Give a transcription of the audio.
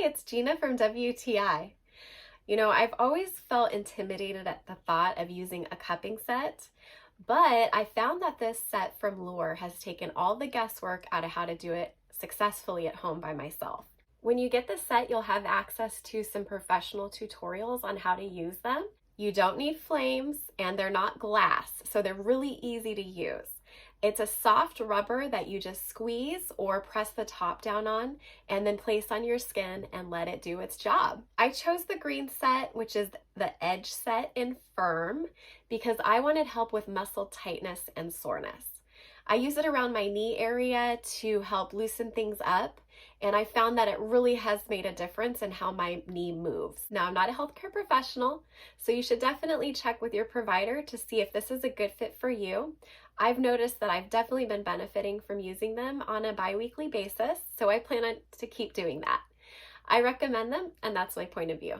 it's Gina from WTI. I've always felt intimidated at the thought of using a cupping set, but I found that this set from Lure has taken all the guesswork out of how to do it successfully at home by myself. When you get the set, you'll have access to some professional tutorials on how to use them. You don't need flames, and they're not glass, so they're really easy to use. It's a soft rubber that you just squeeze or press the top down on and then place on your skin and let it do its job. I chose the green set, which is the edge set in Firm, because I wanted help with muscle tightness and soreness. I use it around my knee area to help loosen things up, and I found that it really has made a difference in how my knee moves. Now, I'm not a healthcare professional, so you should definitely check with your provider to see if this is a good fit for you. I've noticed that I've definitely been benefiting from using them on a bi-weekly basis, so I plan to keep doing that. I recommend them, and that's my point of view.